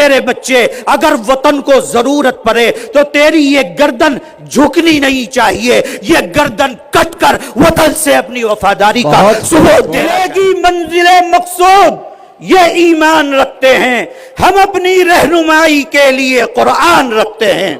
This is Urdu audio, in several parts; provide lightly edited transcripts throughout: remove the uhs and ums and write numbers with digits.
میرے بچے، اگر وطن کو ضرورت پڑے تو تیری یہ گردن جھکنی نہیں چاہیے، یہ گردن کٹ کر وطن سے اپنی وفاداری کا ثبوت دے گی۔ منزل مقصود یہ ایمان رکھتے ہیں، ہم اپنی رہنمائی کے لیے قرآن رکھتے ہیں۔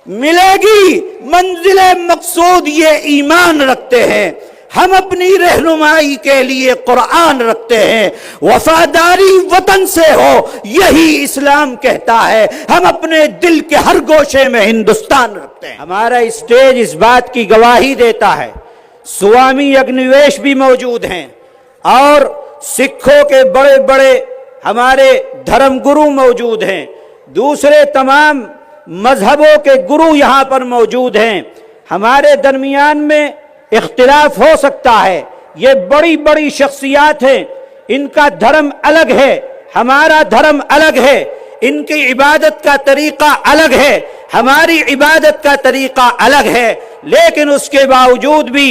ملے گی منزل مقصود یہ ایمان رکھتے ہیں، ہم اپنی رہنمائی کے لیے قرآن رکھتے ہیں۔ وفاداری وطن سے ہو یہی اسلام کہتا ہے، ہم اپنے دل کے ہر گوشے میں ہندوستان رکھتے ہیں۔ ہمارا اسٹیج اس بات کی گواہی دیتا ہے، سوامی اگنیویش بھی موجود ہیں اور سکھوں کے بڑے بڑے ہمارے دھرم گرو موجود ہیں، دوسرے تمام مذہبوں کے گرو یہاں پر موجود ہیں۔ ہمارے درمیان میں اختلاف ہو سکتا ہے، یہ بڑی بڑی شخصیات ہیں، ان کا دھرم الگ ہے، ہمارا دھرم الگ ہے، ان کی عبادت کا طریقہ الگ ہے، ہماری عبادت کا طریقہ الگ ہے، لیکن اس کے باوجود بھی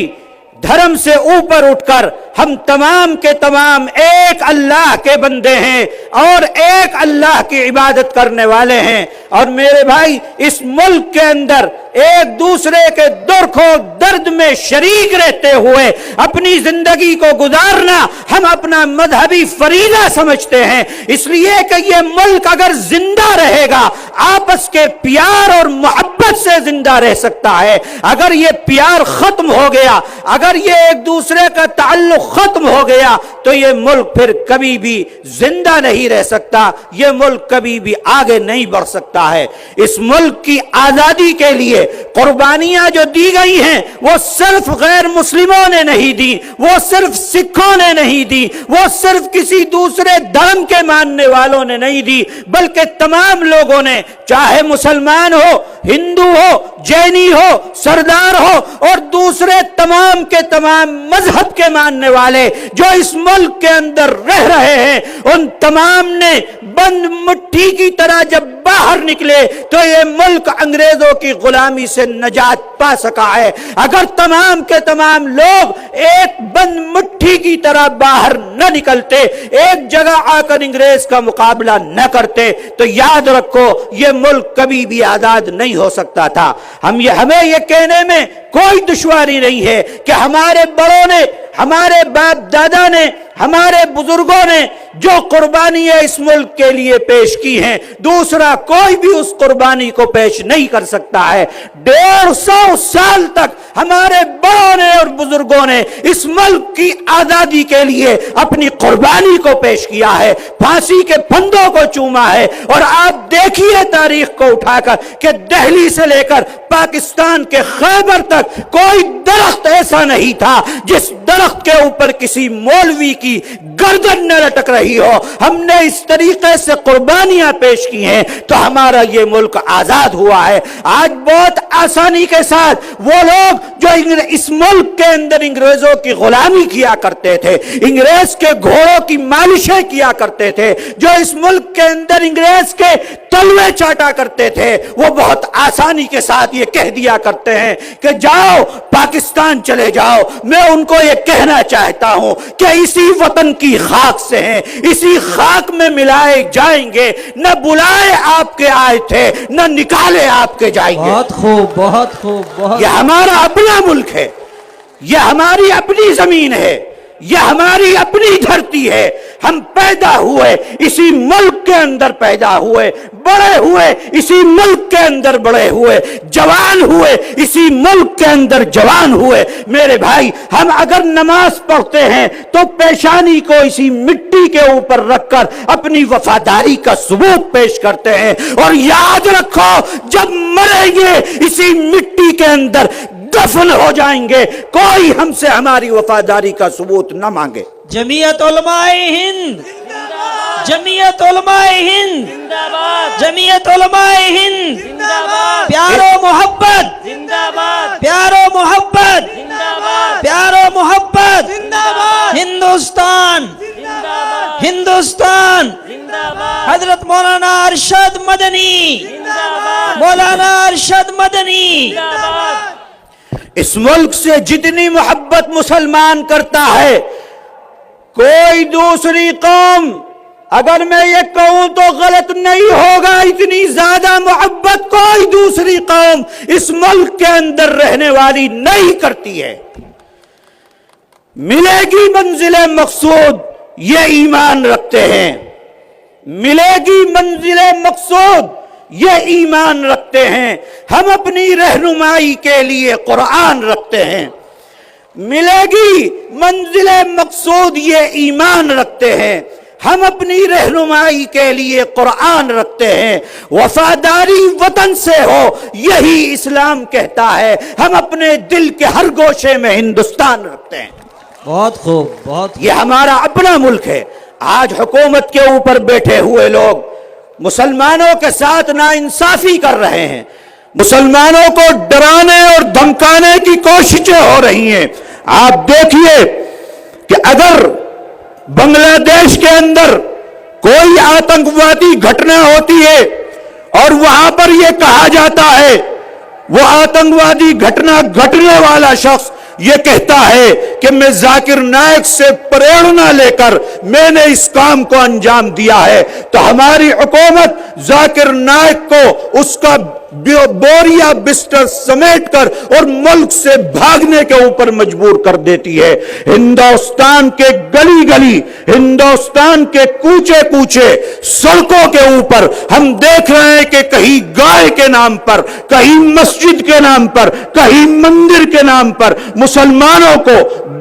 دھرم سے اوپر اٹھ کر ہم تمام کے تمام ایک اللہ کے بندے ہیں اور ایک اللہ کی عبادت کرنے والے ہیں۔ اور میرے بھائی، اس ملک کے اندر ایک دوسرے کے دکھ و درد میں شریک رہتے ہوئے اپنی زندگی کو گزارنا ہم اپنا مذہبی فریضہ سمجھتے ہیں، اس لیے کہ یہ ملک اگر زندہ رہے گا آپس کے پیار اور محبت سے زندہ رہ سکتا ہے۔ اگر یہ پیار ختم ہو گیا، اگر یہ ایک دوسرے کا تعلق ختم ہو گیا تو یہ ملک پھر کبھی بھی زندہ نہیں رہ سکتا، یہ ملک کبھی بھی آگے نہیں بڑھ سکتا ہے۔ اس ملک کی آزادی کے لیے قربانیاں جو دی گئی ہیں وہ صرف غیر مسلموں نے نہیں دی، وہ صرف سکھوں نے نہیں دی، وہ صرف کسی دوسرے دھرم کے ماننے والوں نے نہیں دی، بلکہ تمام لوگوں نے، چاہے مسلمان ہو، ہندو ہو، جینی ہو، سردار ہو اور دوسرے تمام کے تمام مذہب کے ماننے والے جو اس ملک کے اندر رہ رہے ہیں، ان تمام نے بند مٹھی کی طرح جب باہر نکلے تو یہ ملک انگریزوں کی غلامی سے نجات پا سکا ہے۔ اگر تمام کے تمام لوگ ایک بند مٹھی کی طرح باہر نہ نکلتے، ایک جگہ آ کر انگریز کا مقابلہ نہ کرتے تو یاد رکھو یہ ملک کبھی بھی آزاد نہیں ہو سکتا تھا۔ ہمیں یہ کہنے میں کوئی دشواری نہیں ہے کہ ہمارے بڑوں نے، ہمارے باپ دادا نے، ہمارے بزرگوں نے جو قربانیاں اس ملک کے لیے پیش کی ہیں دوسرا کوئی بھی اس قربانی کو پیش نہیں کر سکتا ہے۔ 150 سال تک ہمارے بڑوں نے اور بزرگوں نے اس ملک کی آزادی کے لیے اپنی قربانی کو پیش کیا ہے، پھانسی کے پھندوں کو چوما ہے۔ اور آپ دیکھیے تاریخ کو اٹھا کر کہ دہلی سے لے کر پاکستان کے خیبر تک کوئی درخت ایسا نہیں تھا جس درخت کے اوپر کسی مولوی کی گردن نہ لٹک رہی ہو۔ ہم نے اس طریقے سے قربانیاں پیش کی ہیں تو ہمارا یہ ملک آزاد ہوا ہے۔ آج بہت آسانی کے ساتھ وہ لوگ جو اس ملک کے اندر انگریزوں کی غلامی کیا کرتے تھے، انگریز کے گھوڑوں کی مالشیں کیا کرتے تھے، جو اس ملک کے اندر انگریز کے تلوے چاٹا کرتے تھے، وہ بہت آسانی کے ساتھ یہ کہہ دیا کرتے ہیں کہ جاؤ پاکستان چلے جاؤ۔ میں ان کو یہ کہنا چاہتا ہوں کہ اسی وطن کی خاک سے ہیں، اسی خاک میں ملائے جائیں گے، نہ بلائے آپ کے آئے تھے نہ نکالے آپ کے جائیں گے۔ بہت خوب، بہت خوب، بہت یہ ہمارا اپنا ملک ہے، یہ ہماری اپنی زمین ہے، یہ ہماری اپنی دھرتی ہے۔ ہم پیدا ہوئے اسی ملک کے اندر پیدا ہوئے، بڑے ہوئے اسی ملک کے اندر بڑے ہوئے، جوان ہوئے اسی ملک کے اندر جوان ہوئے۔ میرے بھائی، ہم اگر نماز پڑھتے ہیں تو پیشانی کو اسی مٹی کے اوپر رکھ کر اپنی وفاداری کا ثبوت پیش کرتے ہیں، اور یاد رکھو جب مریں گے اسی مٹی کے اندر دفن ہو جائیں گے، کوئی ہم سے ہماری وفاداری کا ثبوت نہ مانگے۔ جمعیت علماء ہند، جمعیت علماء ہند، جمعیت علماء ہند، پیارو محبت، پیارو محبت، پیارو محبت، ہندوستان، ہندوستان، حضرت مولانا ارشد مدنی، مولانا ارشد مدنی۔ اس ملک سے جتنی محبت مسلمان کرتا ہے کوئی دوسری قوم اگر میں یہ کہوں تو غلط نہیں ہوگا، اتنی زیادہ محبت کوئی دوسری قوم اس ملک کے اندر رہنے والی نہیں کرتی ہے۔ ملے گی منزل مقصود، یہ ایمان رکھتے ہیں، ملے گی منزل مقصود، یہ ایمان رکھتے ہیں۔ ہم اپنی رہنمائی کے لیے قرآن رکھتے ہیں۔ ملے گی منزل مقصود، یہ ایمان رکھتے ہیں۔ ہم اپنی رہنمائی کے لیے قرآن رکھتے ہیں۔ وفاداری وطن سے ہو، یہی اسلام کہتا ہے۔ ہم اپنے دل کے ہر گوشے میں ہندوستان رکھتے ہیں۔ بہت خوب، بہت یہ ہمارا اپنا ملک ہے۔ آج حکومت کے اوپر بیٹھے ہوئے لوگ مسلمانوں کے ساتھ ناانصافی کر رہے ہیں، مسلمانوں کو ڈرانے اور دھمکانے کی کوششیں ہو رہی ہیں۔ آپ دیکھیے کہ اگر بنگلہ دیش کے اندر کوئی آتنکوادی گھٹنا ہوتی ہے اور وہاں پر یہ کہا جاتا ہے، وہ آتنکوادی گھٹنا گھٹنے والا شخص یہ کہتا ہے کہ میں ذاکر نائک سے پریرنا لے کر میں نے اس کام کو انجام دیا ہے، تو ہماری حکومت ذاکر نائک کو اس کا بوریا بستر سمیٹ کر اور ملک سے بھاگنے کے اوپر مجبور کر دیتی ہے۔ ہندوستان کے گلی گلی، ہندوستان کے کوچے کوچے، سڑکوں کے اوپر ہم دیکھ رہے ہیں کہ کہیں گائے کے نام پر، کہیں مسجد کے نام پر، کہیں مندر کے نام پر مسلمانوں کو،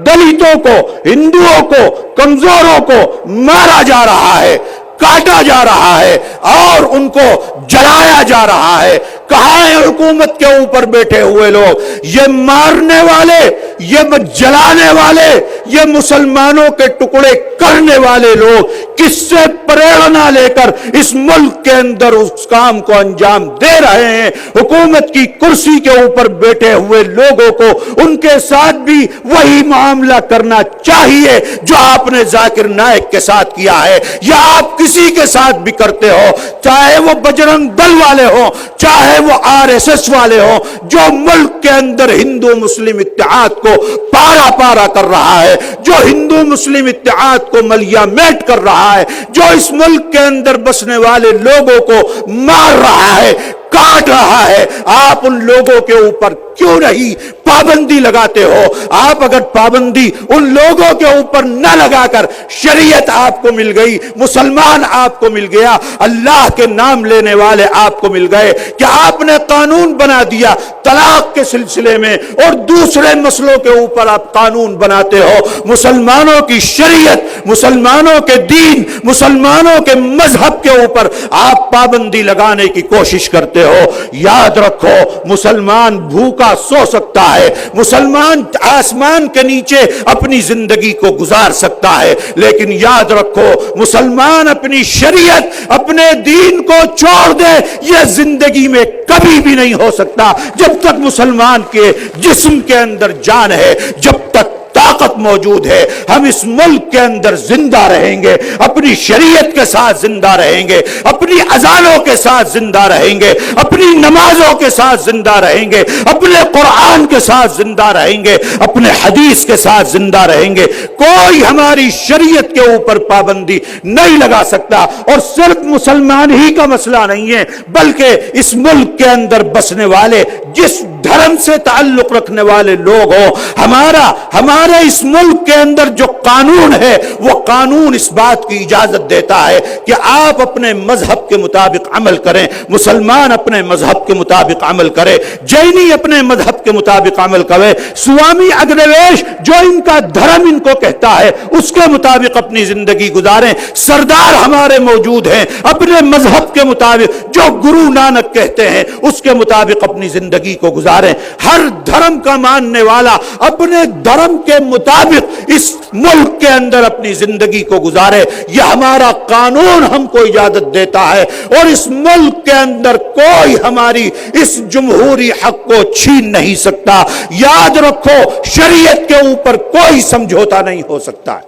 دلتوں کو، ہندوؤں کو، کمزوروں کو مارا جا رہا ہے، کاٹا جا رہا ہے اور ان کو جلایا جا رہا ہے۔ کہاں ہے حکومت کے اوپر بیٹھے ہوئے لوگ؟ یہ مارنے والے، یہ جلانے والے، یہ مسلمانوں کے ٹکڑے کرنے والے لوگ کس سے پریرنا لے کر اس ملک کے اندر اس کام کو انجام دے رہے ہیں؟ حکومت کی کرسی کے اوپر بیٹھے ہوئے لوگوں کو ان کے ساتھ بھی وہی معاملہ کرنا چاہیے جو آپ نے ذاکر نائک کے ساتھ کیا ہے، یا آپ کسی کے ساتھ بھی کرتے ہو، چاہے وہ بجرنگ دل والے ہوں، چاہے وہ RSS والے ہوں، جو ملک کے اندر ہندو مسلم اتحاد کو پارا پارا کر رہا ہے، جو ہندو مسلم اتحاد کو ملیا میٹ کر رہا ہے، جو اس ملک کے اندر بسنے والے لوگوں کو مار رہا ہے، کاٹ رہا ہے، آپ ان لوگوں کے اوپر کیوں نہیں پابندی لگاتے ہو؟ آپ اگر پابندی ان لوگوں کے اوپر نہ لگا کر، شریعت آپ کو مل گئی، مسلمان آپ کو مل گیا، اللہ کے نام لینے والے آپ کو مل گئے، کہ آپ نے قانون بنا دیا طلاق کے سلسلے میں اور دوسرے مسئلوں کے اوپر آپ قانون بناتے ہو، مسلمانوں کی شریعت، مسلمانوں کے دین، مسلمانوں کے مذہب کے اوپر آپ پابندی لگانے کی کوشش کرتے ہو۔ یاد رکھو، مسلمان بھوکا سو سکتا ہے، مسلمان آسمان کے نیچے اپنی زندگی کو گزار سکتا ہے، لیکن یاد رکھو مسلمان اپنی شریعت، اپنے دین کو چھوڑ دے، یہ زندگی میں کبھی بھی نہیں ہو سکتا۔ جب تک مسلمان کے جسم کے اندر جان ہے، جب تک طاقت موجود ہے، ہم اس ملک کے اندر زندہ رہیں گے، اپنی شریعت کے ساتھ زندہ رہیں گے، اپنی اذانوں کے ساتھ زندہ رہیں گے، اپنی نمازوں کے ساتھ زندہ رہیں گے، اپنے قرآن کے ساتھ زندہ رہیں گے، اپنے حدیث کے ساتھ زندہ رہیں گے۔ کوئی ہماری شریعت کے اوپر پابندی نہیں لگا سکتا۔ اور صرف مسلمان ہی کا مسئلہ نہیں ہے، بلکہ اس ملک کے اندر بسنے والے، جس دھرم سے تعلق رکھنے والے لوگ ہوں، ہمارے اس ملک کے اندر جو قانون ہے، وہ قانون اس بات کی اجازت دیتا ہے کہ آپ اپنے مذہب کے مطابق عمل کریں، مسلمان اپنے مذہب کے مطابق عمل کرے، جینی اپنے مذہب کے مطابق عمل کرے، سوامی اگرویش جو ان کا دھرم ان کو کہتا ہے اس کے مطابق اپنی زندگی گزاریں، سردار ہمارے موجود ہیں اپنے مذہب کے مطابق، جو گرو نانک کہتے ہیں اس کے مطابق اپنی زندگی کو گزاریں۔ ہر دھرم کا ماننے والا اپنے دھرم کے مطابق اس ملک کے اندر اپنی زندگی کو گزارے، یہ ہمارا قانون ہم کو اجازت دیتا ہے، اور اس ملک کے اندر کوئی ہماری اس جمہوری حق کو چھین نہیں سکتا۔ یاد رکھو، شریعت کے اوپر کوئی سمجھوتا نہیں ہو سکتا،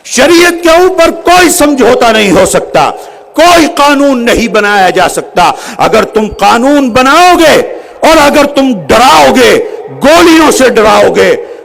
شریعت کے اوپر کوئی سمجھوتا نہیں ہو سکتا، کوئی قانون نہیں بنایا جا سکتا۔ اگر تم قانون بناؤ گے اور اگر تم ڈراؤ گے، گولیوں سے ڈراؤ گے،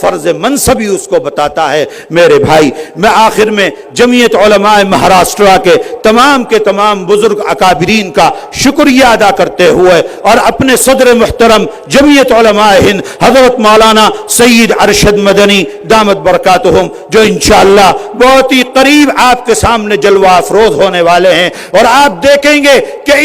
فرض منصب ہی اس کو بتاتا ہے۔ میرے بھائی، میں آخر میں جمعیت علماء مہاراشٹرا کے تمام بزرگ اکابرین کا شکریہ ادا کرتے ہوئے اور اپنے صدر محترم جمعیت علماء ہند حضرت مولانا سید ارشد مدنی دامت برکاتہم، جو انشاءاللہ بہت ہی قریب آپ کے سامنے جلوہ افروز ہونے والے ہیں، اور آپ دیکھیں گے کہ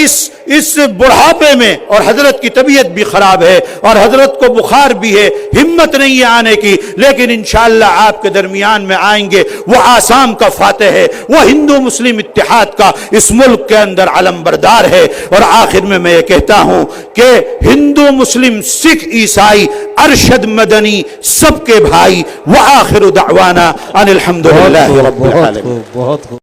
اس بڑھاپے میں، اور حضرت کی طبیعت بھی خراب ہے اور حضرت کو بخار بھی ہے، ہمت نہیں ہے آنے کی، لیکن انشاءاللہ آپ کے درمیان میں آئیں گے۔ وہ آسام کا فاتح ہے، وہ ہندو مسلم اتحاد کا اس ملک کے اندر علم بردار ہے۔ اور آخر میں یہ کہتا ہوں کہ ہندو مسلم سکھ عیسائی ارشد مدنی سب کے بھائی، وآخر دعوانا ان الحمدللہ رب العالمین۔ بہت خوب